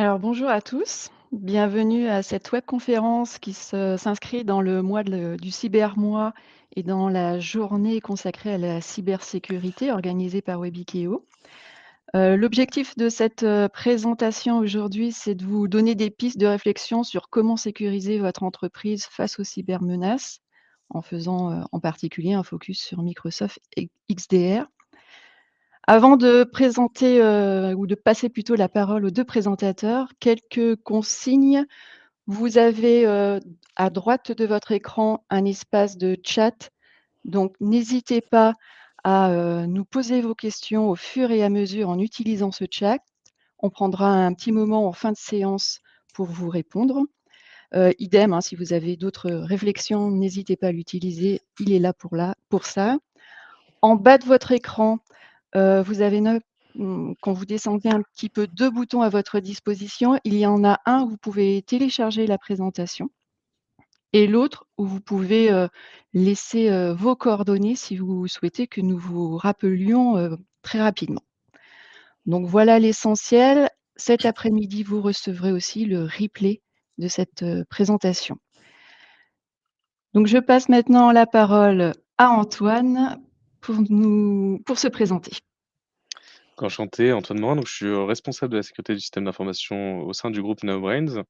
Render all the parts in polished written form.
Alors bonjour à tous, bienvenue à cette webconférence qui s'inscrit dans le mois du cybermois et dans la journée consacrée à la cybersécurité organisée par Webikeo. L'objectif de cette présentation aujourd'hui, c'est de vous donner des pistes de réflexion sur comment sécuriser votre entreprise face aux cybermenaces, en faisant en particulier un focus sur Microsoft XDR. Avant de présenter, ou de passer plutôt la parole aux 2 présentateurs, quelques consignes. Vous avez, à droite de votre écran un espace de chat, donc n'hésitez pas à, nous poser vos questions au fur et à mesure en utilisant ce chat. On prendra un petit moment en fin de séance pour vous répondre. Idem, hein, si vous avez d'autres réflexions, n'hésitez pas à l'utiliser, il est là pour ça. En bas de votre écran, vous avez quand vous descendez un petit peu 2 boutons à votre disposition. Il y en a un où vous pouvez télécharger la présentation et l'autre où vous pouvez, laisser, vos coordonnées si vous souhaitez que nous vous rappelions, très rapidement. Donc voilà l'essentiel. Cet après-midi, vous recevrez aussi le replay de cette, présentation. Donc je passe maintenant la parole à Antoine pour se présenter. Enchanté, Antoine Morin, donc je suis, responsable de la sécurité du système d'information au sein du groupe NeoBrains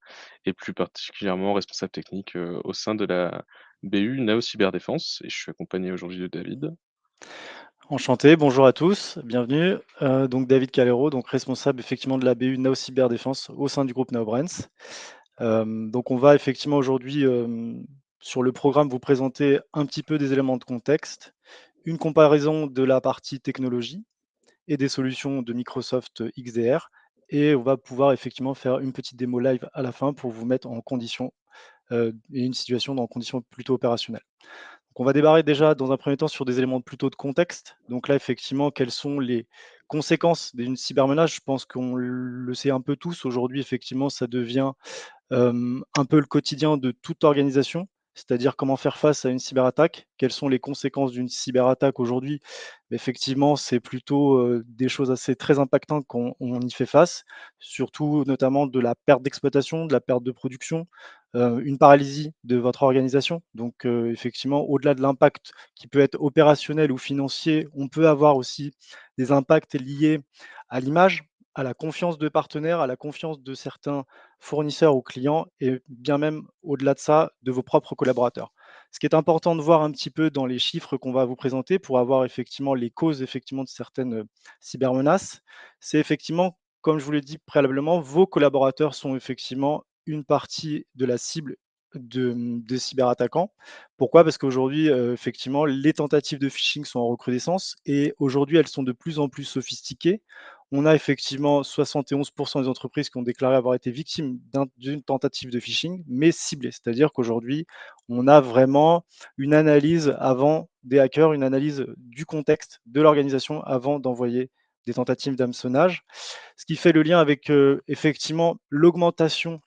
et plus particulièrement responsable technique, au sein de la BU Neo Cyberdéfense et je suis accompagné aujourd'hui de David. Enchanté, bonjour à tous, bienvenue. Donc David Calero, donc responsable effectivement de la BU Nao Cyberdéfense au sein du groupe NeoBrands. Donc on va effectivement aujourd'hui sur le programme vous présenter un petit peu des éléments de contexte, une comparaison de la partie technologie et des solutions de Microsoft XDR. Et on va pouvoir effectivement faire une petite démo live à la fin pour vous mettre en condition et une situation dans conditions plutôt opérationnelles. Donc on va démarrer déjà dans un premier temps sur des éléments plutôt de contexte. Donc là, effectivement, quelles sont les conséquences d'une cybermenace? Je pense qu'on le sait un peu tous. Aujourd'hui, effectivement, ça devient un peu le quotidien de toute organisation, c'est-à-dire comment faire face à une cyberattaque. Quelles sont les conséquences d'une cyberattaque aujourd'hui? Effectivement, c'est plutôt des choses assez très impactantes qu'on y fait face, surtout notamment de la perte d'exploitation, de la perte de production, une paralysie de votre organisation. Donc effectivement, au-delà de l'impact qui peut être opérationnel ou financier, on peut avoir aussi des impacts liés à l'image, à la confiance de partenaires, à la confiance de certains fournisseurs ou clients et bien même au-delà de ça, de vos propres collaborateurs. Ce qui est important de voir un petit peu dans les chiffres qu'on va vous présenter pour avoir effectivement les causes effectivement de certaines cybermenaces, c'est effectivement, comme je vous l'ai dit préalablement, vos collaborateurs sont effectivement une partie de la cible des cyberattaquants. Pourquoi? Parce qu'aujourd'hui, effectivement, les tentatives de phishing sont en recrudescence et aujourd'hui, elles sont de plus en plus sophistiquées. On a effectivement 71 des entreprises qui ont déclaré avoir été victimes d'une tentative de phishing, mais ciblée. C'est-à-dire qu'aujourd'hui, on a vraiment une analyse avant des hackers, une analyse du contexte de l'organisation avant d'envoyer des tentatives d'hameçonnage. Ce qui fait le lien avec, effectivement l'augmentation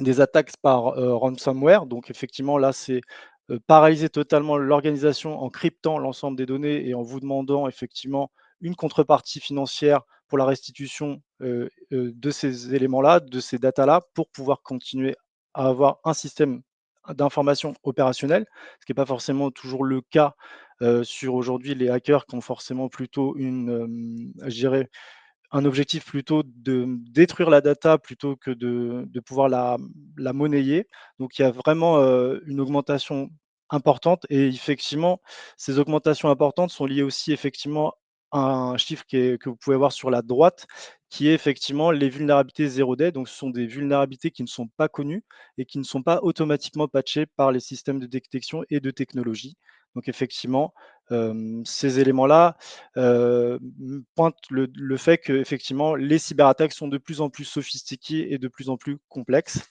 des attaques par, ransomware. Donc effectivement, là, c'est, paralyser totalement l'organisation en cryptant l'ensemble des données et en vous demandant effectivement une contrepartie financière pour la restitution, de ces éléments-là, de ces datas-là, pour pouvoir continuer à avoir un système d'information opérationnel, ce qui est pas forcément toujours le cas, sur aujourd'hui les hackers qui ont forcément plutôt une, je dirais un objectif plutôt de détruire la data plutôt que de pouvoir la monnayer. Donc il y a vraiment, une augmentation importante et effectivement, ces augmentations importantes sont liées aussi effectivement à un chiffre que vous pouvez voir sur la droite, qui est effectivement les vulnérabilités zéro day. Donc ce sont des vulnérabilités qui ne sont pas connues et qui ne sont pas automatiquement patchées par les systèmes de détection et de technologie. Donc effectivement, ces éléments-là, pointe le fait qu'effectivement, les cyberattaques sont de plus en plus sophistiquées et de plus en plus complexes.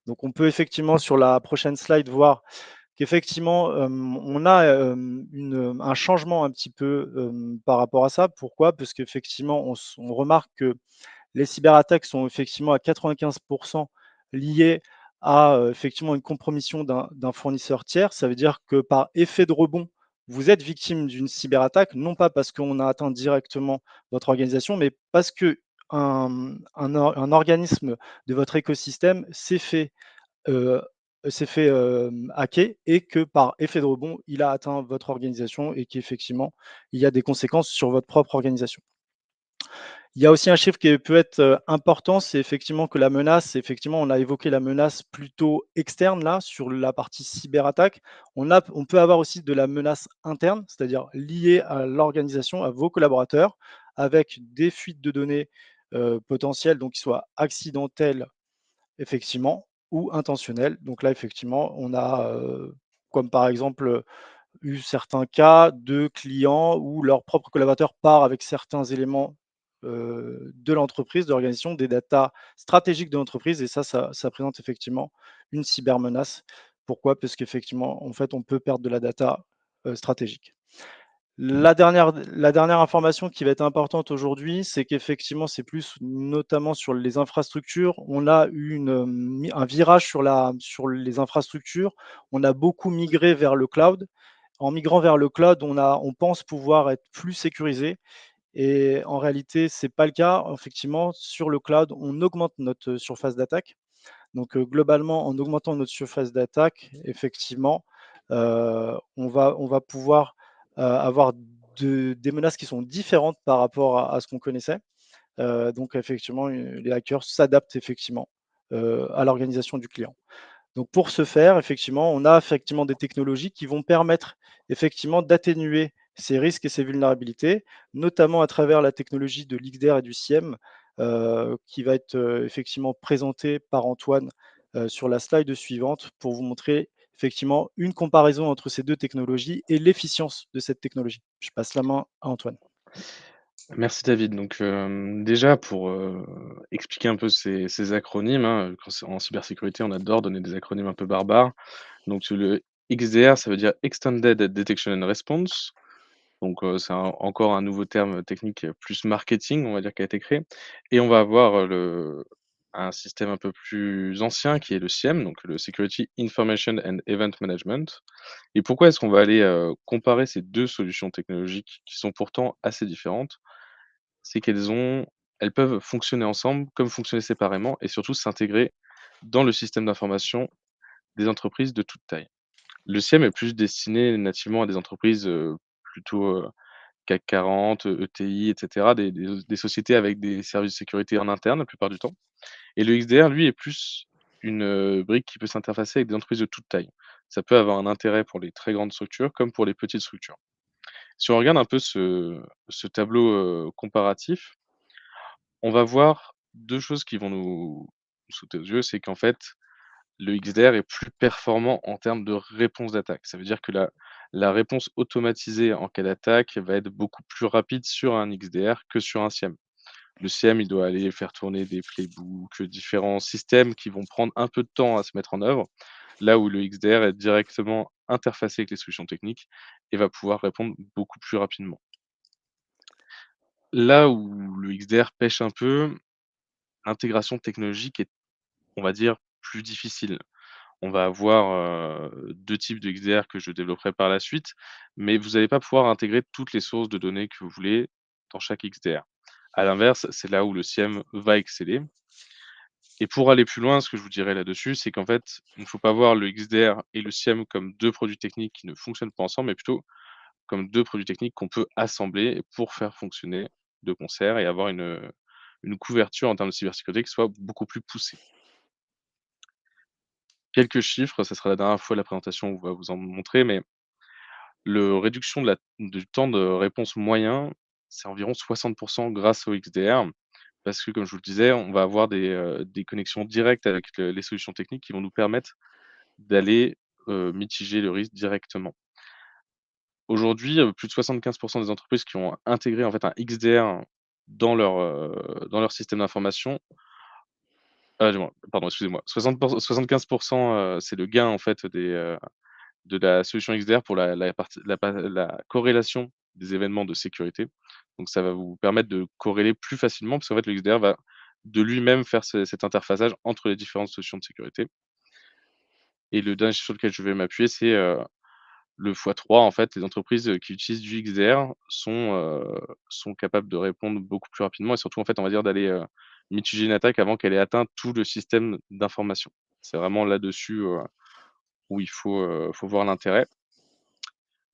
Donc on peut effectivement sur la prochaine slide voir qu'effectivement, on a, un changement un petit peu, par rapport à ça. Pourquoi? Parce qu'effectivement, on remarque que les cyberattaques sont effectivement à 95 liées à, effectivement une compromission d'un fournisseur tiers. Ça veut dire que par effet de rebond, vous êtes victime d'une cyberattaque, non pas parce qu'on a atteint directement votre organisation, mais parce qu'un un organisme de votre écosystème heu, s'est fait, hacker et que par effet de rebond, il a atteint votre organisation et qu'effectivement, il y a des conséquences sur votre propre organisation. Il y a aussi un chiffre qui peut être, important, c'est effectivement que la menace effectivement, on a évoqué la menace plutôt externe là, sur la partie cyberattaque. On peut avoir aussi de la menace interne, c'est-à-dire liée à l'organisation, à vos collaborateurs, avec des fuites de données, potentielles, donc qui soient accidentelles effectivement ou intentionnelles. Donc là, effectivement, on a, comme par exemple, eu certains cas de clients où leur propre collaborateur part avec certains éléments, de l'entreprise, de l'organisation, des datas stratégiques de l'entreprise et ça présente effectivement une cybermenace. Pourquoi? Parce qu'effectivement, en fait, on peut perdre de la data, stratégique. La dernière information qui va être importante aujourd'hui, c'est qu'effectivement, c'est plus notamment sur les infrastructures. On a eu un virage sur les infrastructures. On a beaucoup migré vers le cloud. En migrant vers le cloud, on pense pouvoir être plus sécurisé et en réalité, c'est pas le cas. Effectivement, sur le cloud, on augmente notre surface d'attaque. Donc, globalement, en augmentant notre surface d'attaque, effectivement, on va pouvoir, avoir des menaces qui sont différentes par rapport à ce qu'on connaissait. Donc effectivement, les hackers s'adaptent effectivement, à l'organisation du client. Donc pour ce faire, effectivement, on a effectivement des technologies qui vont permettre effectivement d'atténuer ces risques et ces vulnérabilités, notamment à travers la technologie de l'XDR et du SIEM, qui va être, effectivement présentée par Antoine, sur la slide suivante pour vous montrer effectivement une comparaison entre ces 2 technologies et l'efficience de cette technologie. Je passe la main à Antoine. Merci David. Donc, déjà pour, expliquer un peu ces acronymes, hein, quand c'est en cybersécurité, on adore donner des acronymes un peu barbares. Donc le XDR, ça veut dire Extended Detection and Response. Donc, c'est encore un nouveau terme technique, plus marketing, on va dire, qui a été créé. Et on va avoir, un système un peu plus ancien qui est le SIEM, donc le Security Information and Event Management. Et pourquoi est-ce qu'on va aller, comparer ces 2 solutions technologiques qui sont pourtant assez différentes? C'est elles peuvent fonctionner ensemble comme fonctionner séparément et surtout s'intégrer dans le système d'information des entreprises de toute taille. Le SIEM est plus destiné nativement à des entreprises, plutôt, CAC 40, ETI et cetera, des sociétés avec des services de sécurité en interne la plupart du temps. Et le XDR, lui, est plus une, brique qui peut s'interfacer avec des entreprises de toute taille. Ça peut avoir un intérêt pour les très grandes structures comme pour les petites structures. Si on regarde un peu ce tableau, comparatif, on va voir 2 choses qui vont nous sauter aux yeux. C'est qu'en fait, le XDR est plus performant en termes de réponse d'attaque. Ça veut dire que la réponse automatisée en cas d'attaque va être beaucoup plus rapide sur un XDR que sur un SIEM. Le SIEM, il doit aller faire tourner des playbooks, différents systèmes qui vont prendre un peu de temps à se mettre en œuvre, là où le XDR est directement interfacé avec les solutions techniques et va pouvoir répondre beaucoup plus rapidement. Là où le XDR pêche un peu, l'intégration technologique est, on va dire, plus difficile. On va avoir, 2 types de XDR que je développerai par la suite, mais vous n'allez pas pouvoir intégrer toutes les sources de données que vous voulez dans chaque XDR. À l'inverse, c'est là où le SIEM va exceller. Et pour aller plus loin, ce que je vous dirais là-dessus, c'est qu'en fait, il ne faut pas voir le XDR et le SIEM comme 2 produits techniques qui ne fonctionnent pas ensemble, mais plutôt comme 2 produits techniques qu'on peut assembler pour faire fonctionner de concert et avoir une couverture en termes de cybersécurité qui soit beaucoup plus poussée. Quelques chiffres, ça sera la dernière fois la présentation où on va vous en montrer, mais le réduction du temps de réponse moyen, c'est environ 60 grâce au XDR. Parce que comme je vous le disais, on va avoir des connexions directes avec les solutions techniques qui vont nous permettre d'aller, mitiger le risque directement. Aujourd'hui, plus de 75 des entreprises qui ont intégré en fait un XDR dans leur système d'information, du moins, pardon, excusez-moi, 75, c'est le gain en fait de la solution XDR pour la corrélation des événements de sécurité. Donc ça va vous permettre de corréler plus facilement parce qu'en fait, le XDR va de lui-même faire cet interfaçage entre les différentes solutions de sécurité. Et le dernier sur lequel je vais m'appuyer, c'est, le x3 en fait, les entreprises, qui utilisent du XDR sont capables de répondre beaucoup plus rapidement et surtout en fait, on va dire d'aller, mitiger une attaque avant qu'elle ait atteint tout le système d'information. C'est vraiment là-dessus, où faut voir l'intérêt.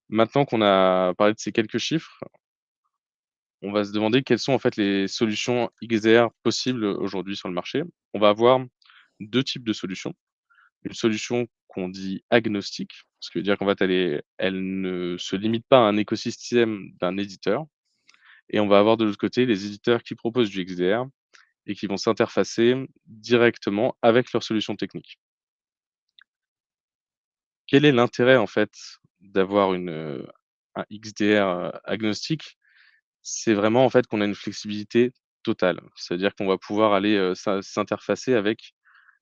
Maintenant qu'on a parlé de ces quelques chiffres, on va se demander quelles sont en fait les solutions XDR possibles aujourd'hui sur le marché. On va avoir 2 types de solutions. Une solution qu'on dit agnostique, ce qui veut dire qu'en fait elle ne se limite pas à un écosystème d'un éditeur et on va avoir de l'autre côté les éditeurs qui proposent du XDR et qui vont s'interfacer directement avec leurs solutions techniques. Quel est l'intérêt en fait d'avoir un XDR, agnostique? C'est vraiment en fait qu'on a une flexibilité totale. C'est-à-dire qu'on va pouvoir aller, s'interfacer avec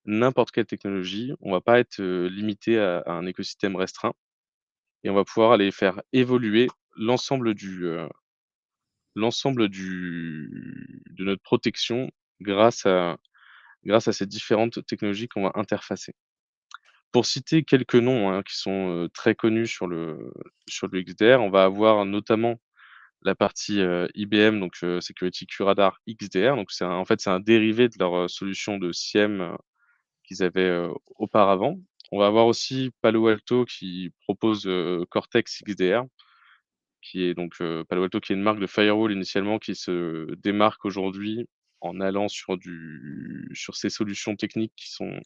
n'importe quelle technologie. On va pas être, limité à un écosystème restreint et on va pouvoir aller faire évoluer l'ensemble de notre protection grâce à ces différentes technologies qu'on va interfacer. Pour citer quelques noms, hein, qui sont, très connus sur le XDR, on va avoir notamment la partie, IBM, donc Security QRadar XDR, donc c'est un dérivé de leur, solution de SIEM, qu'ils avaient, auparavant. On va avoir aussi Palo Alto qui propose, Cortex XDR, qui est donc, Palo Alto qui est une marque de firewall initialement qui se démarque aujourd'hui en allant sur ces solutions techniques qui sont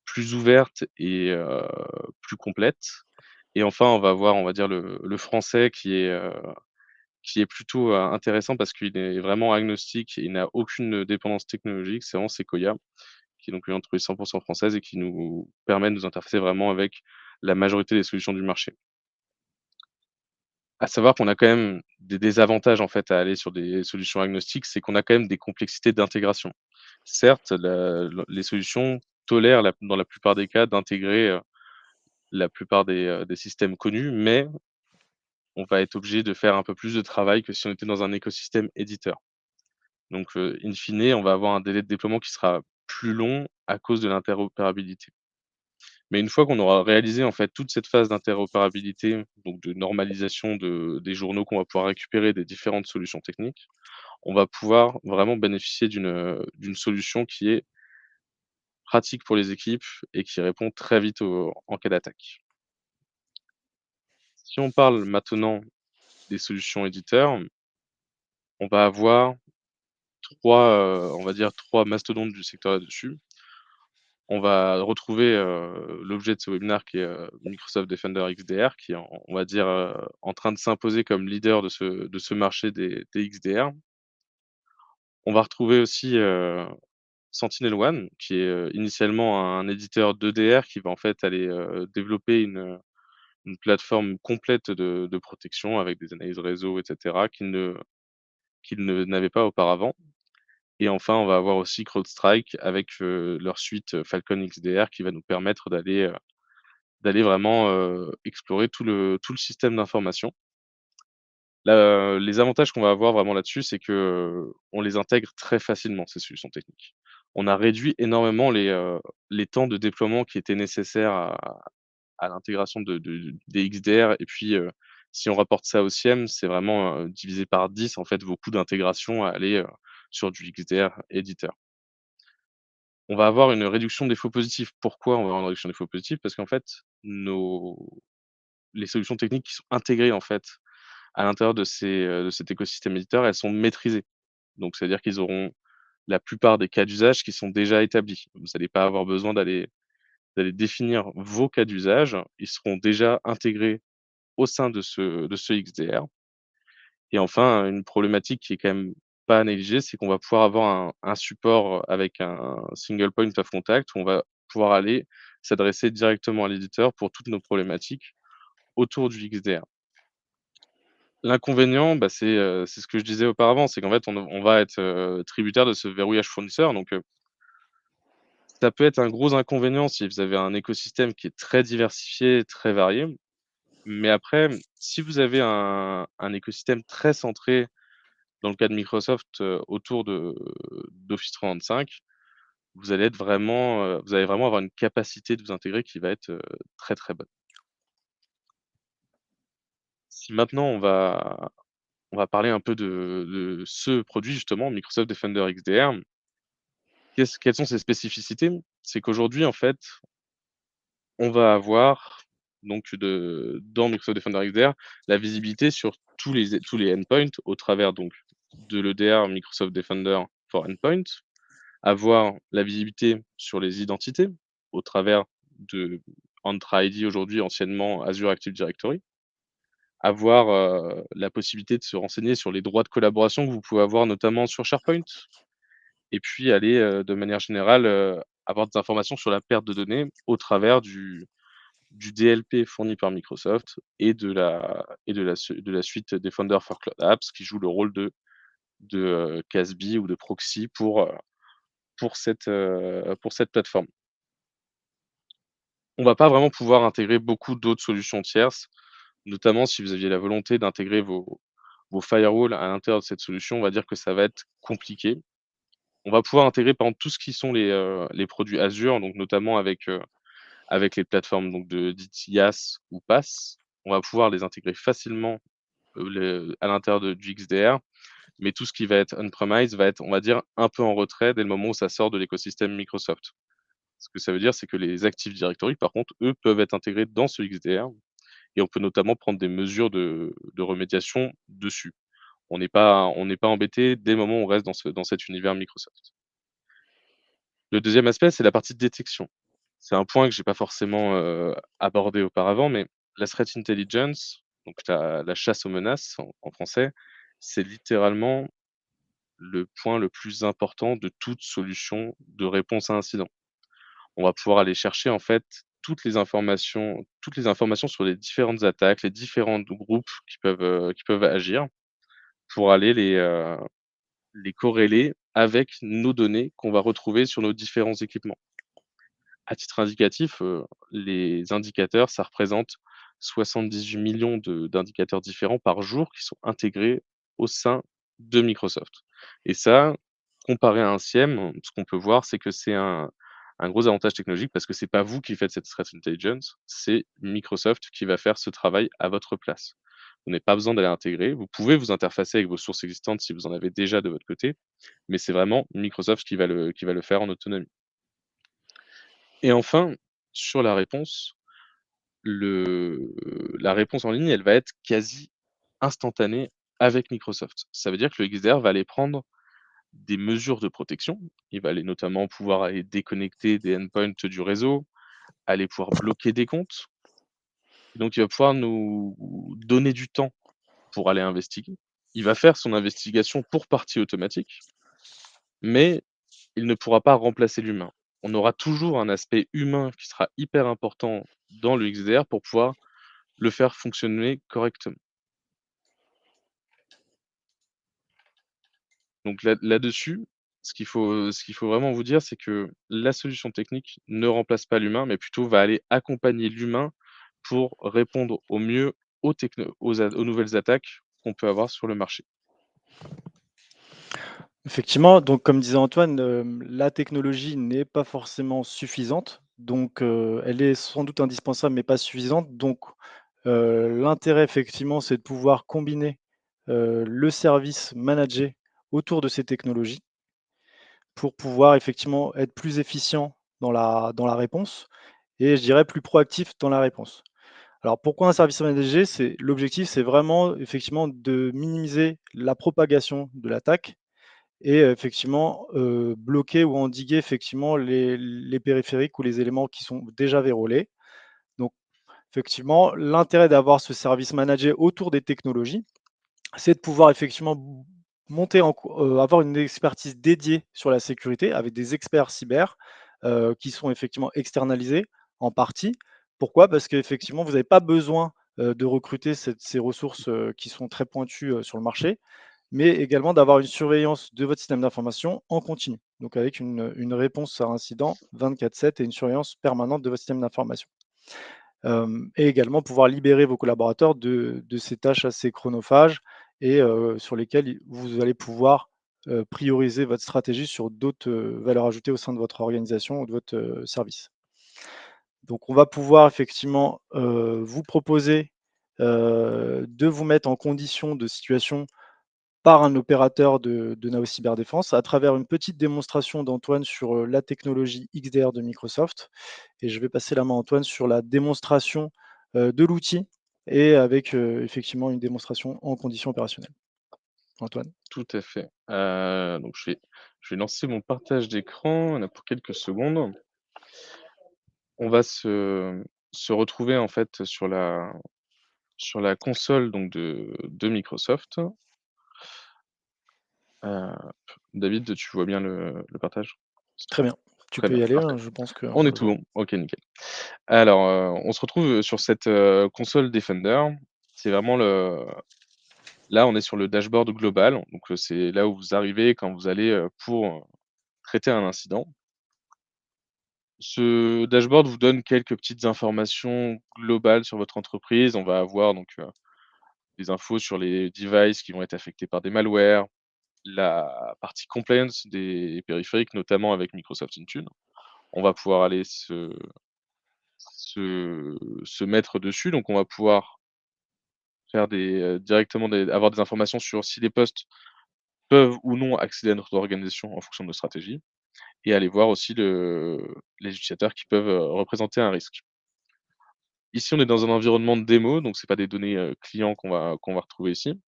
plus ouvertes et plus complètes. Et enfin, on va avoir, on va dire le français qui est plutôt, intéressant parce qu'il est vraiment agnostique et il n'a aucune dépendance technologique. C'est vraiment Sequoia, qui est donc une entreprise 100 française et qui nous permet de nous interfacer vraiment avec la majorité des solutions du marché. À savoir qu'on a quand même des désavantages, en fait, à aller sur des solutions agnostiques, c'est qu'on a quand même des complexités d'intégration. Certes, les solutions tolèrent dans la plupart des cas d'intégrer, la plupart des systèmes connus, mais on va être obligé de faire un peu plus de travail que si on était dans un écosystème éditeur. Donc, in fine, on va avoir un délai de déploiement qui sera plus long à cause de l'interopérabilité. Mais une fois qu'on aura réalisé, en fait, toute cette phase d'interopérabilité, donc de normalisation des journaux qu'on va pouvoir récupérer des différentes solutions techniques, on va pouvoir vraiment bénéficier d'une solution qui est pratique pour les équipes et qui répond très vite en cas d'attaque. Si on parle maintenant des solutions éditeurs, on va avoir 3, on va dire 3 mastodontes du secteur là-dessus. On va retrouver, l'objet de ce webinaire qui est, Microsoft Defender XDR qui est on va dire, en train de s'imposer comme leader de ce marché des XDR. On va retrouver aussi, SentinelOne qui est, initialement un éditeur d'EDR qui va en fait aller, développer une plateforme complète de protection avec des analyses réseau et cetera qu'il ne n'avait pas auparavant. Et enfin, on va avoir aussi CrowdStrike avec, leur suite, Falcon XDR qui va nous permettre d'aller vraiment, explorer tout le système d'information. Les avantages qu'on va avoir vraiment là-dessus, c'est que, on les intègre très facilement, ces solutions techniques. On a réduit énormément les temps de déploiement qui étaient nécessaires à l'intégration des XDR et puis, si on rapporte ça au SIEM, c'est vraiment, divisé par 10 en fait, vos coûts d'intégration à aller, sur du XDR éditeur. On va avoir une réduction des faux positifs. Pourquoi on va avoir une réduction des faux positifs? Parce qu'en fait, nos les solutions techniques qui sont intégrées, en fait, à l'intérieur de cet écosystème éditeur, elles sont maîtrisées. Donc c'est-à-dire qu'ils auront la plupart des cas d'usage qui sont déjà établis. Vous allez pas avoir besoin d'aller définir vos cas d'usage. Ils seront déjà intégrés au sein de ce XDR. Et enfin, une problématique qui est quand même pas à négliger, c'est qu'on va pouvoir avoir un support avec un single point of contact où on va pouvoir aller s'adresser directement à l'éditeur pour toutes nos problématiques autour du XDR. L'inconvénient, bah, c'est ce que je disais auparavant, c'est qu'en fait, on va être, tributaire de ce verrouillage fournisseur, donc ça peut être un gros inconvénient si vous avez un écosystème qui est très diversifié, très varié. Mais après, si vous avez un écosystème très centré, dans le cas de Microsoft, autour d'Office 365, vous allez vraiment avoir une capacité de vous intégrer qui va être, très, très bonne. Si maintenant on va parler un peu de ce produit justement, Microsoft Defender XDR. Quelles sont ses spécificités? C'est qu'aujourd'hui, en fait, on va avoir donc dans Microsoft Defender XDR, la visibilité sur tous les endpoints au travers donc de l'EDR Microsoft Defender for Endpoint, avoir la visibilité sur les identités au travers de Entra ID aujourd'hui, anciennement Azure Active Directory, avoir, la possibilité de se renseigner sur les droits de collaboration que vous pouvez avoir notamment sur SharePoint et puis aller, de manière générale, avoir des informations sur la perte de données au travers du DLP fourni par Microsoft et de la suite Defender for Cloud Apps qui joue le rôle de CASB ou de proxy pour cette plateforme. On va pas vraiment pouvoir intégrer beaucoup d'autres solutions tierces, notamment si vous aviez la volonté d'intégrer vos firewalls à l'intérieur de cette solution, on va dire que ça va être compliqué. On va pouvoir intégrer par exemple tout ce qui sont les produits Azure, donc notamment avec les plateformes donc dites IaaS ou PaaS. On va pouvoir les intégrer facilement, à l'intérieur du XDR, mais tout ce qui va être on-premise va être, on va dire, un peu en retrait dès le moment où ça sort de l'écosystème Microsoft. Ce que ça veut dire, c'est que les Active Directory, par contre, eux, peuvent être intégrés dans ce XDR et on peut notamment prendre des mesures de remédiation dessus. On n'est pas embêté dès le moment où on reste dans cet univers Microsoft. Le deuxième aspect, c'est la partie de détection. C'est un point que j'ai pas forcément, abordé auparavant, mais la threat intelligence, donc la chasse aux menaces en français, c'est littéralement le point le plus important de toute solution de réponse à incident. On va pouvoir aller chercher en fait toutes les informations sur les différentes attaques, les différents groupes qui peuvent agir pour aller les corréler avec nos données qu'on va retrouver sur nos différents équipements. À titre indicatif, les indicateurs, ça représente 78 millions d'indicateurs différents par jour qui sont intégrés au sein de Microsoft et ça, comparé à un SIEM, ce qu'on peut voir, c'est que c'est un gros avantage technologique parce que c'est pas vous qui faites cette threat intelligence, c'est Microsoft qui va faire ce travail à votre place. Vous n'avez pas besoin d'aller intégrer, vous pouvez vous interfacer avec vos sources existantes si vous en avez déjà de votre côté, mais c'est vraiment Microsoft qui va le faire en autonomie. Et enfin, sur le la réponse en ligne, elle va être quasi instantanée avec Microsoft. Ça veut dire que le XDR va aller prendre des mesures de protection. Il va aller notamment pouvoir aller déconnecter des endpoints du réseau, aller pouvoir bloquer des comptes. Donc il va pouvoir nous donner du temps pour aller investiguer. Il va faire son investigation pour partie automatique, mais il ne pourra pas remplacer l'humain. On aura toujours un aspect humain qui sera hyper important dans le XDR pour pouvoir le faire fonctionner correctement. Donc là-dessus, ce qu'il faut vraiment vous dire, c'est que la solution technique ne remplace pas l'humain, mais plutôt va aller accompagner l'humain pour répondre au mieux aux nouvelles attaques qu'on peut avoir sur le marché. Effectivement, donc comme disait Antoine, la technologie n'est pas forcément suffisante, donc elle est sans doute indispensable, mais pas suffisante. Donc l'intérêt effectivement, c'est de pouvoir combiner, le service managé autour de ces technologies pour pouvoir effectivement être plus efficient dans la réponse et je dirais plus proactif dans la réponse. Alors pourquoi un service managé? L'objectif, c'est vraiment effectivement de minimiser la propagation de l'attaque et effectivement, bloquer ou endiguer effectivement les périphériques ou les éléments qui sont déjà vérolés. Donc effectivement, l'intérêt d'avoir ce service managé autour des technologies, c'est de pouvoir effectivement monter avoir une expertise dédiée sur la sécurité avec des experts cyber, qui sont effectivement externalisés en partie. Pourquoi? Parce qu'effectivement, vous n'avez pas besoin, de recruter ces ressources, qui sont très pointues, sur le marché, mais également d'avoir une surveillance de votre système d'information en continu. Donc avec une réponse à incident 24/7 et une surveillance permanente de votre système d'information. Et également pouvoir libérer vos collaborateurs de ces tâches assez chronophages et sur lesquelles vous allez pouvoir, prioriser votre stratégie sur d'autres, valeurs ajoutées au sein de votre organisation ou de votre, service. Donc on va pouvoir effectivement, vous proposer, de vous mettre en condition de situation par un opérateur de Nao Cyberdéfense à travers une petite démonstration d'Antoine sur, la technologie XDR de Microsoft et je vais passer la main à Antoine sur la démonstration, de l'outil et avec, effectivement une démonstration en conditions opérationnelles. Antoine? Tout à fait. Donc je vais lancer mon partage d'écran, là, pour quelques secondes. On va se retrouver, en fait, sur la console donc de Microsoft. David, tu vois bien le partage? Très bien. Tu Très peux bien, y aller, parfait. hein, je pense qu'on On est le tout voit. bon. OK, nickel. Alors, on se retrouve, sur cette, console Defender. C'est vraiment là, on est sur le dashboard global, donc c'est là où vous arrivez quand vous allez, pour, traiter un incident. Ce dashboard vous donne quelques petites informations globales sur votre entreprise. On va avoir donc, des infos sur les devices qui vont être affectés par des malwares, la partie compliance des périphériques, notamment avec Microsoft Intune. On va pouvoir aller se mettre dessus, donc on va pouvoir faire directement avoir des informations sur si les postes peuvent ou non accéder à notre organisation en fonction de nos stratégies et aller voir aussi les utilisateurs qui peuvent, représenter un risque. Ici, on est dans un environnement de démo, donc c'est pas des données, clients qu'on va retrouver ici.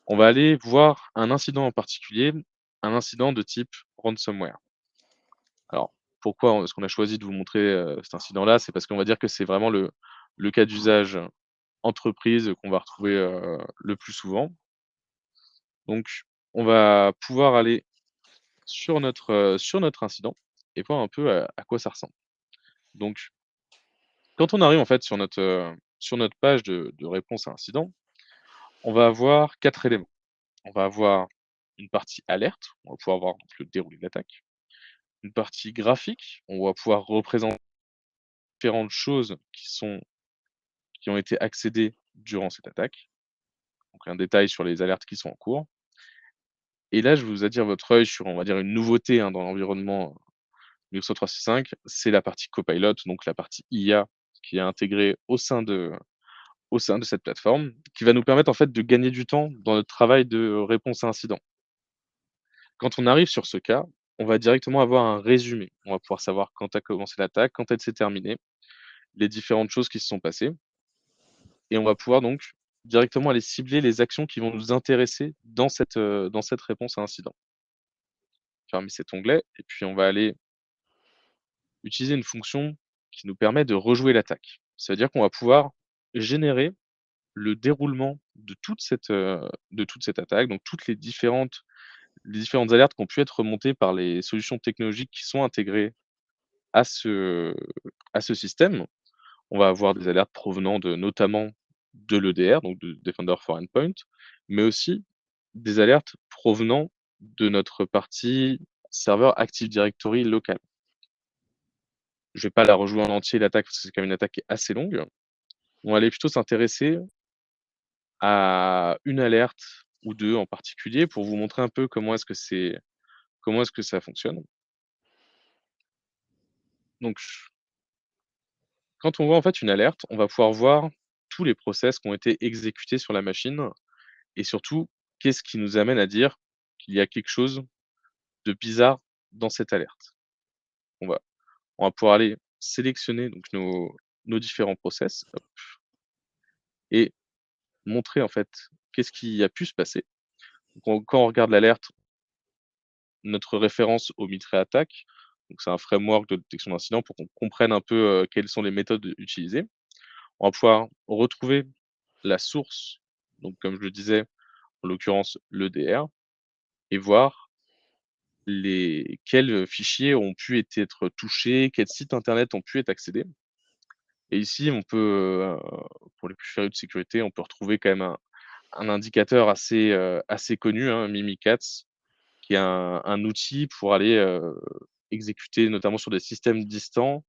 On va aller voir un incident en particulier, un incident de type ransomware. Alors, pourquoi est-ce qu'on a choisi de vous montrer, cet incident-là? C'est parce qu'on va dire que c'est vraiment le cas d'usage entreprise qu'on va retrouver, le plus souvent. Donc on va pouvoir aller sur notre incident et voir un peu à quoi ça ressemble. Donc quand on arrive en fait sur notre page de réponse à incident, on va avoir 4 éléments. On va avoir une partie alerte, on va pouvoir voir donc le déroulé de l'attaque. Une partie graphique, on va pouvoir représenter différentes choses qui ont été accédées durant cette attaque. Donc un détail sur les alertes qui sont en cours. Et là, je vais vous attirer votre œil sur, on va dire, une nouveauté, hein, dans l'environnement Microsoft 365, c'est la partie Copilot, donc la partie IA qui est intégrée au sein de cette plateforme, qui va nous permettre en fait de gagner du temps dans notre travail de réponse à incident. Quand on arrive sur ce cas, on va directement avoir un résumé. On va pouvoir savoir quand a commencé l'attaque, quand elle s'est terminée, les différentes choses qui se sont passées et on va pouvoir donc directement aller cibler les actions qui vont nous intéresser dans cette réponse à incident. Fermer cet onglet et puis on va aller utiliser une fonction qui nous permet de rejouer l'attaque. Ça veut dire qu'on va pouvoir générer le déroulement de toute cette attaque, donc toutes les différentes alertes qui ont pu être remontées par les solutions technologiques qui sont intégrées à ce système. On va avoir des alertes provenant notamment de l'EDR, donc de Defender for Endpoint, mais aussi des alertes provenant de notre partie serveur Active Directory local. Je vais pas la rejouer en entier l'attaque, parce que c'est quand même une attaque qui est assez longue. On va aller plutôt s'intéresser à une alerte ou 2 en particulier pour vous montrer un peu comment est-ce que ça fonctionne. Donc quand on voit en fait une alerte, on va pouvoir voir tous les process qui ont été exécutés sur la machine et surtout, qu'est-ce qui nous amène à dire qu'il y a quelque chose de bizarre dans cette alerte. On va on va pouvoir aller sélectionner donc nos différents process, hop, et montrer en fait qu'est-ce qui a pu se passer. Donc quand on regarde l'alerte, notre référence au Mitre Attack, donc c'est un framework de détection d'incidents pour qu'on comprenne un peu, quelles sont les méthodes utilisées. On va pouvoir retrouver la source, donc comme je le disais, en l'occurrence l'EDR et voir quels fichiers ont pu être touchés, quels sites internet ont pu être accédés et ici on peut, pour les plus férus de sécurité, on peut retrouver quand même un indicateur assez connu, hein, Mimikatz, qui est un outil pour aller, exécuter notamment sur des systèmes distants,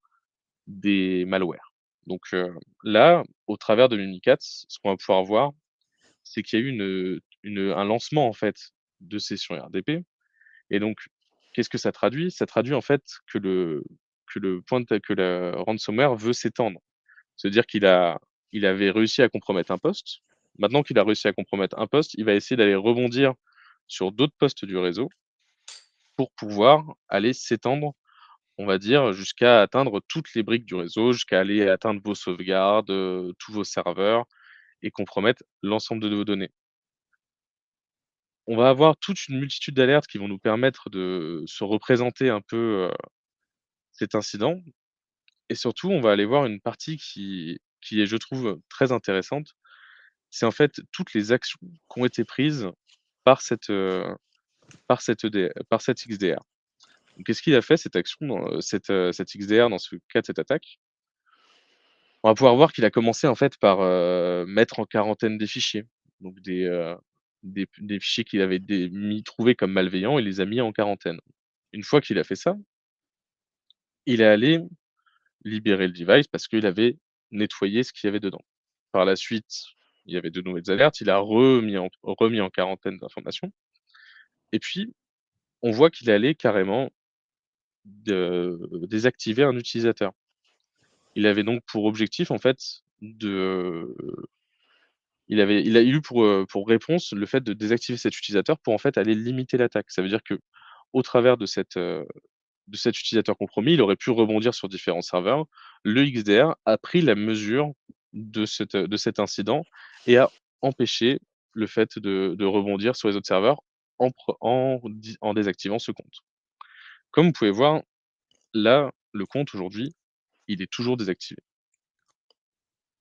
des malwares. Donc, là, au travers de Mimikatz, ce qu'on va pouvoir voir, c'est qu'il y a eu un lancement en fait de session RDP et donc qu'est-ce que ça traduit? Ça traduit en fait que le ransomware veut s'étendre. C'est-à-dire qu'il a il avait réussi à compromettre un poste. Maintenant qu'il a réussi à compromettre un poste, il va essayer d'aller rebondir sur d'autres postes du réseau pour pouvoir aller s'étendre, on va dire, jusqu'à atteindre toutes les briques du réseau, jusqu'à aller atteindre vos sauvegardes, tous vos serveurs et compromettre l'ensemble de vos données. On va avoir toute une multitude d'alertes qui vont nous permettre de se représenter un peu, cet incident et surtout, on va aller voir une partie qui est, je trouve, très intéressante. C'est en fait toutes les actions qui ont été prises par cette XDR. Donc qu'est-ce qu'il a fait cette action dans, cette XDR dans ce cas de cette attaque? On va pouvoir voir qu'il a commencé en fait par, mettre en quarantaine des fichiers. Donc des fichiers qu'il avait trouvés comme malveillants, il les a mis en quarantaine. Une fois qu'il a fait ça, il est allé libérer le device parce qu'il avait nettoyé ce qu'il y avait dedans. Par la suite, il y avait de nouvelles alertes, il a remis en quarantaine d'informations et puis on voit qu'il est allé carrément désactiver un utilisateur. Il avait donc pour objectif en fait de il a eu pour réponse le fait de désactiver cet utilisateur pour en fait aller limiter l'attaque. Ça veut dire qu'au travers de cet utilisateur compromis, il aurait pu rebondir sur différents serveurs. Le XDR a pris la mesure de cet incident et a empêché le fait de rebondir sur les autres serveurs en désactivant ce compte. Comme vous pouvez voir, là, le compte aujourd'hui, il est toujours désactivé.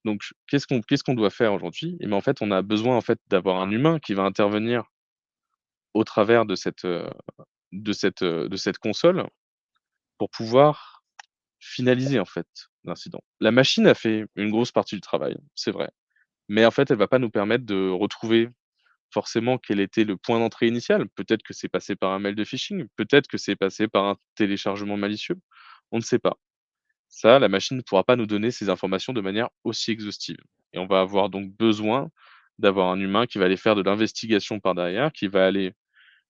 Donc qu'est-ce qu'on doit faire aujourd'hui? Et ben, en fait, on a besoin, en fait, d'avoir un humain qui va intervenir au travers de cette console pour pouvoir finaliser, en fait, l'incident. La machine a fait une grosse partie du travail, c'est vrai, mais en fait, elle va pas nous permettre de retrouver forcément quel était le point d'entrée initial. Peut-être que c'est passé par un mail de phishing, peut-être que c'est passé par un téléchargement malicieux, on ne sait pas. Ça, la machine ne pourra pas nous donner ces informations de manière aussi exhaustive et on va avoir donc besoin d'avoir un humain qui va aller faire de l'investigation par derrière, qui va aller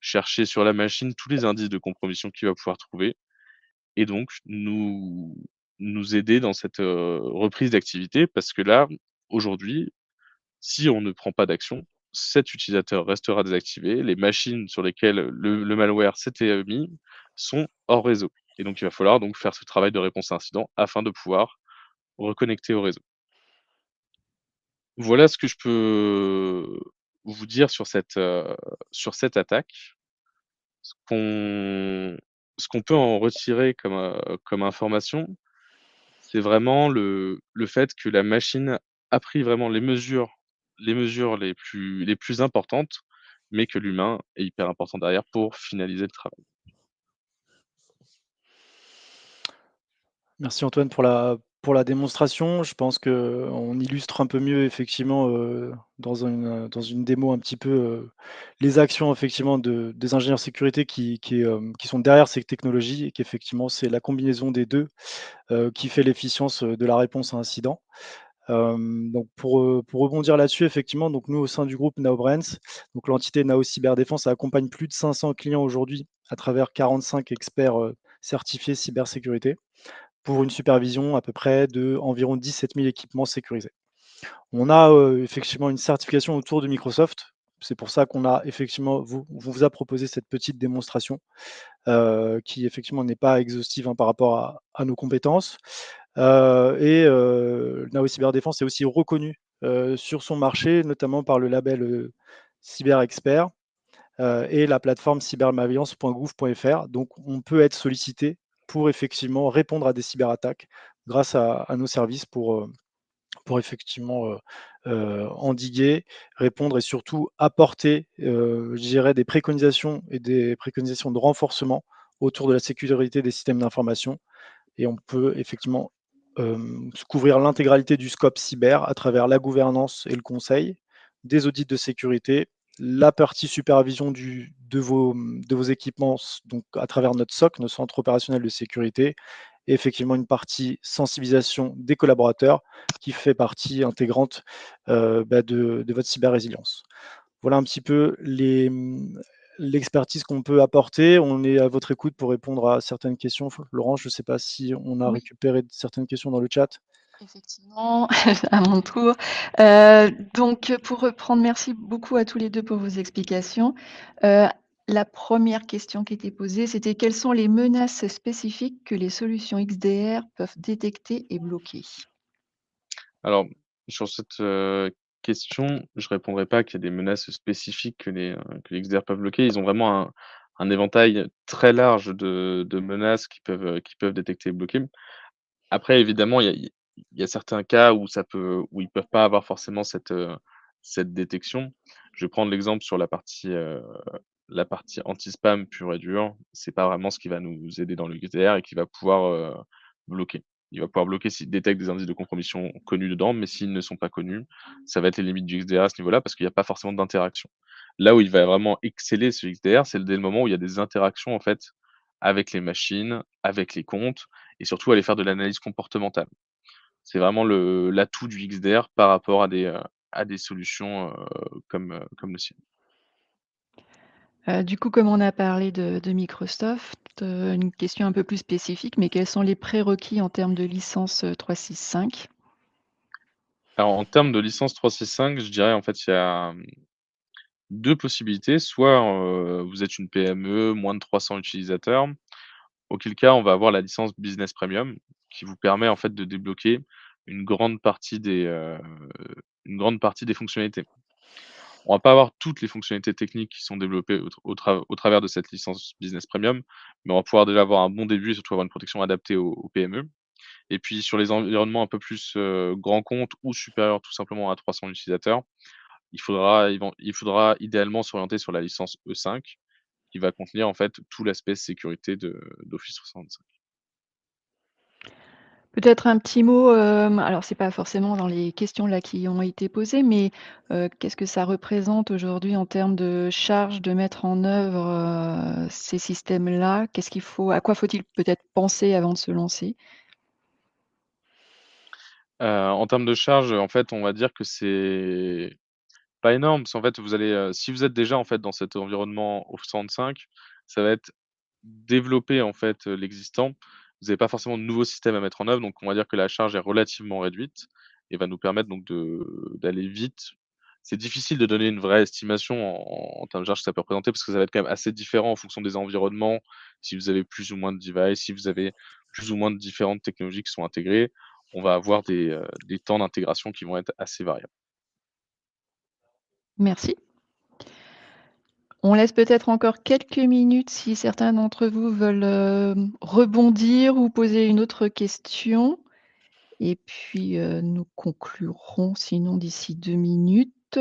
chercher sur la machine tous les indices de compromission qu'il va pouvoir trouver et donc nous aider dans cette, reprise d'activité parce que là, aujourd'hui, si on ne prend pas d'action, cet utilisateur restera désactivé, les machines sur lesquelles le malware s'était, mis sont hors réseau et donc il va falloir donc faire ce travail de réponse à incident afin de pouvoir reconnecter au réseau. Voilà ce que je peux vous dire sur cette attaque. Ce qu'on ce qu'on peut en retirer comme information, c'est vraiment le fait que la machine a pris vraiment les mesures les plus importantes, mais que l'humain est hyper important derrière pour finaliser le travail. Merci Antoine pour la démonstration. Je pense qu'on illustre un peu mieux effectivement, dans une démo un petit peu, les actions effectivement des ingénieurs sécurité qui sont derrière ces technologies et qu'effectivement c'est la combinaison des 2 qui fait l'efficience, de la réponse à incident. Donc pour rebondir là-dessus, effectivement, donc nous au sein du groupe NaoBrands, donc l'entité Nao Cyberdéfense accompagne plus de 500 clients aujourd'hui à travers 45 experts, certifiés cybersécurité pour une supervision à peu près de environ 17 000 équipements sécurisés. On a, effectivement une certification autour de Microsoft. C'est pour ça qu'on a effectivement on vous a proposé cette petite démonstration, qui effectivement n'est pas exhaustive, hein, par rapport à nos compétences. Nao Cyberdéfense est aussi reconnu, sur son marché, notamment par le label, Cyber Expert, et la plateforme cybermalveillance.gouv.fr. Donc on peut être sollicité pour effectivement répondre à des cyberattaques grâce à nos services pour effectivement, endiguer, répondre et surtout apporter, je dirais des préconisations et des préconisations de renforcement autour de la sécurité des systèmes d'information et on peut effectivement, couvrir l'intégralité du scope cyber à travers la gouvernance et le conseil, des audits de sécurité, la partie supervision de vos équipements, donc à travers notre SOC, notre centre opérationnel de sécurité et effectivement une partie sensibilisation des collaborateurs qui fait partie intégrante, de votre cyber résilience. Voilà un petit peu l'expertise qu'on peut apporter. On est à votre écoute pour répondre à certaines questions. Laurent, je ne sais pas si on a Oui. récupéré certaines questions dans le chat? Effectivement, à mon tour. Donc, pour reprendre, merci beaucoup à tous les 2 pour vos explications. Heu, la première question qui était posée, c'était: quelles sont les menaces spécifiques que les solutions XDR peuvent détecter et bloquer? Alors, sur cette, question, je répondrai pas qu'il y a des menaces spécifiques que les XDR peuvent bloquer. Ils ont vraiment un éventail très large de menaces qui peuvent détecter et bloquer. Après évidemment, il y a certains cas où ils peuvent pas avoir forcément cette détection. Je vais prendre l'exemple sur la partie anti-spam pure et dure. C'est pas vraiment ce qui va nous aider dans le XDR et qui va pouvoir, bloquer. Il va pouvoir bloquer s'il détecte des indices de compromission connus dedans, mais s'ils ne sont pas connus, ça va être les limites du XDR à ce niveau-là, parce qu'il y a pas forcément d'interaction. Là où il va vraiment exceller ce XDR, c'est dès le moment où il y a des interactions, en fait, avec les machines, avec les comptes et surtout aller faire de l'analyse comportementale. C'est vraiment l'atout du XDR par rapport à des solutions, comme le sien. Du coup, comme on a parlé de Microsoft, une question un peu plus spécifique, mais quels sont les prérequis en termes de licence, 365? Alors en termes de licence 365, je dirais en fait il y a, 2 possibilités. Soit, vous êtes une PME, moins de 300 utilisateurs, auquel cas on va avoir la licence Business Premium qui vous permet en fait de débloquer une grande partie des, heu, une grande partie des fonctionnalités. On va pas avoir toutes les fonctionnalités techniques qui sont développées au travers de cette licence Business Premium, mais on va pouvoir déjà avoir un bon début et surtout avoir une protection adaptée aux PME. Et puis sur les environnements un peu plus, grands comptes ou supérieurs tout simplement à 300 utilisateurs, il faudra idéalement s'orienter sur la licence E5 qui va contenir en fait tout l'aspect sécurité d'Office 365. Peut-être un petit mot, alors c'est pas forcément dans les questions là qui ont été posées, mais, qu'est-ce que ça représente aujourd'hui en termes de charge de mettre en œuvre, ces systèmes-là? À quoi faut-il peut-être penser avant de se lancer? En termes de charge, en fait, on va dire que c'est pas énorme, parce qu'en fait, si vous êtes déjà, en fait, dans cet environnement Office 365, ça va être développer, en fait, l'existant. Vous n'avez pas forcément de nouveaux systèmes à mettre en œuvre, donc on va dire que la charge est relativement réduite et va nous permettre donc d'aller vite. C'est difficile de donner une vraie estimation en termes de charge que ça peut représenter, parce que ça va être quand même assez différent en fonction des environnements. Si vous avez plus ou moins de devices, si vous avez plus ou moins de différentes technologies qui sont intégrées, on va avoir des temps d'intégration qui vont être assez variables. Merci. On laisse peut-être encore quelques minutes si certains d'entre vous veulent, rebondir ou poser une autre question et puis, nous conclurons sinon d'ici 2 minutes.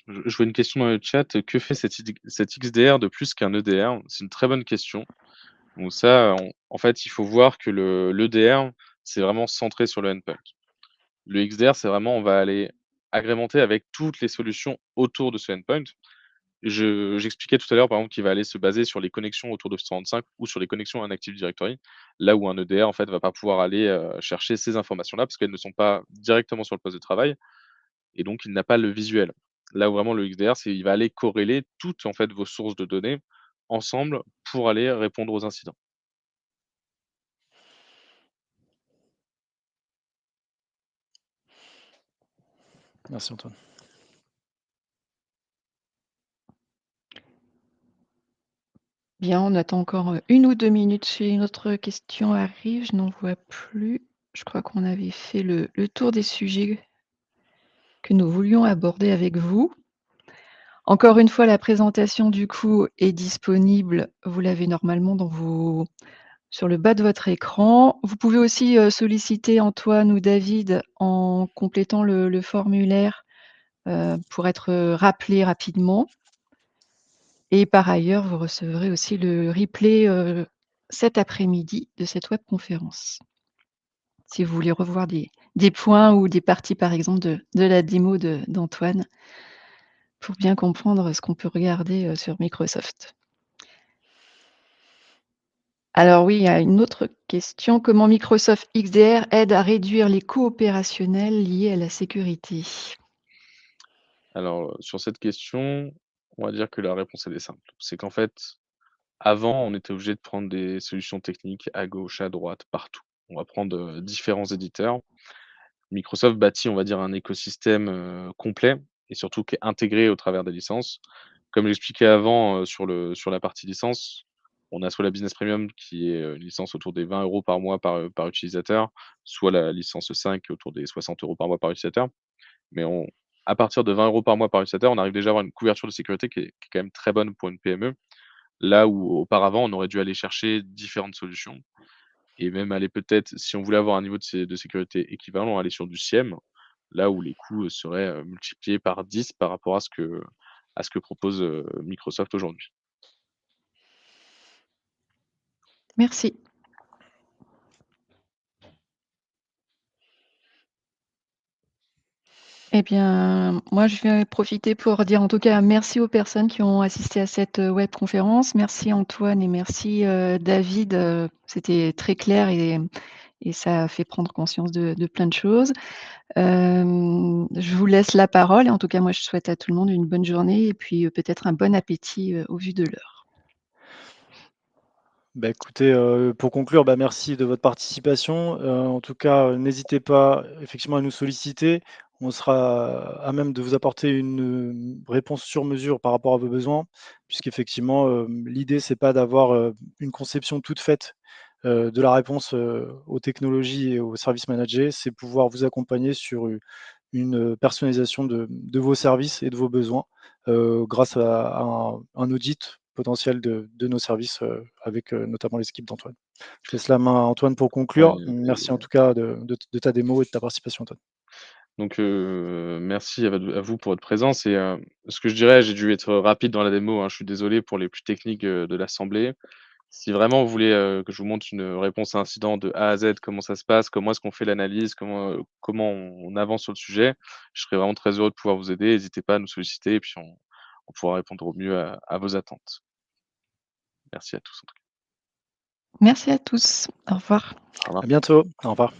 Je vois une question dans le chat, que fait cet XDR de plus qu'un EDR? C'est une très bonne question. Donc ça, en fait, il faut voir que l'EDR, c'est vraiment centré sur le endpoint. Le XDR, c'est vraiment on va aller agrémenter avec toutes les solutions autour de ce endpoint. J'expliquais tout à l'heure, par exemple, qu'il va aller se baser sur les connexions autour de 365 ou sur les connexions à un Active Directory, là où un EDR, en fait, va pas pouvoir aller, chercher ces informations-là parce qu'elles ne sont pas directement sur le poste de travail et donc il n'a pas le visuel. Là où vraiment le XDR, il va aller corréler toutes, en fait, vos sources de données ensemble pour aller répondre aux incidents. Merci Antoine. Bien, on attend encore, 1 ou 2 minutes si une autre question arrive. Je n'en vois plus. Je crois qu'on avait fait le tour des sujets que nous voulions aborder avec vous. Encore une fois, la présentation du coup est disponible. Vous l'avez normalement sur le bas de votre écran. Vous pouvez aussi, solliciter Antoine ou David en complétant le formulaire, pour être, rappelé rapidement. Et par ailleurs, vous recevrez aussi le replay, cet après-midi de cette webconférence. Si vous voulez revoir des points ou des parties, par exemple, de la démo d'Antoine, pour bien comprendre ce qu'on peut regarder, sur Microsoft. Alors oui, il y a une autre question. Comment Microsoft XDR aide à réduire les coûts opérationnels liés à la sécurité? Alors, sur cette question, on va dire que la réponse, elle est simple. C'est qu'en fait, avant, on était obligé de prendre des solutions techniques à gauche, à droite, partout. On va prendre, différents éditeurs. Microsoft bâtit, on va dire, un écosystème, complet et surtout qui est intégré au travers des licences. Comme j'expliquais avant, sur la partie licence, on a soit la Business Premium qui est, une licence autour des 20 € par mois par utilisateur, soit la licence 5 autour des 60 € par mois par utilisateur. Mais à partir de 20 € par mois par utilisateur, on arrive déjà à avoir une couverture de sécurité qui est quand même très bonne pour une PME. Là où auparavant, on aurait dû aller chercher différentes solutions et même aller peut-être, si on voulait avoir un niveau de sécurité équivalent, aller sur du SIEM, là où les coûts, seraient, multipliés par 10 par rapport à ce que propose, Microsoft aujourd'hui. Merci. Eh bien, moi, je vais profiter pour dire en tout cas merci aux personnes qui ont assisté à cette, webconférence. Merci Antoine et merci, David, c'était très clair et ça a fait prendre conscience de plein de choses. Je vous laisse la parole et en tout cas, moi, je souhaite à tout le monde une bonne journée et puis, peut-être un bon appétit, au vu de l'heure. Bah, écoutez, pour conclure, bah, merci de votre participation. En tout cas, n'hésitez pas effectivement à nous solliciter. On sera à même de vous apporter une, réponse sur mesure par rapport à vos besoins, puisqu'effectivement, l'idée c'est pas d'avoir, une conception toute faite, de la réponse, aux technologies et aux services managés. C'est pouvoir vous accompagner sur une personnalisation de vos services et de vos besoins, grâce à un audit potentiel de nos services, avec, notamment les équipes d'Antoine. Je laisse la main à Antoine pour Ouais, conclure. Merci en tout cas de ta démo et de ta participation, Antoine. donc merci à vous pour votre présence et ce que je dirais, j'ai dû être rapide dans la démo, hein, je suis désolé pour les plus techniques, de l'assemblée. Si vraiment vous voulez, que je vous montre une réponse à incident de A à Z, comment ça se passe, comment est-ce qu'on fait l'analyse, comment on avance sur le sujet, je serais vraiment très heureux de pouvoir vous aider. N'hésitez pas à nous solliciter et puis on pourra répondre au mieux à vos attentes. Merci à tous en tout Merci à tous. Au revoir. cas. Au revoir. À bientôt. Au revoir.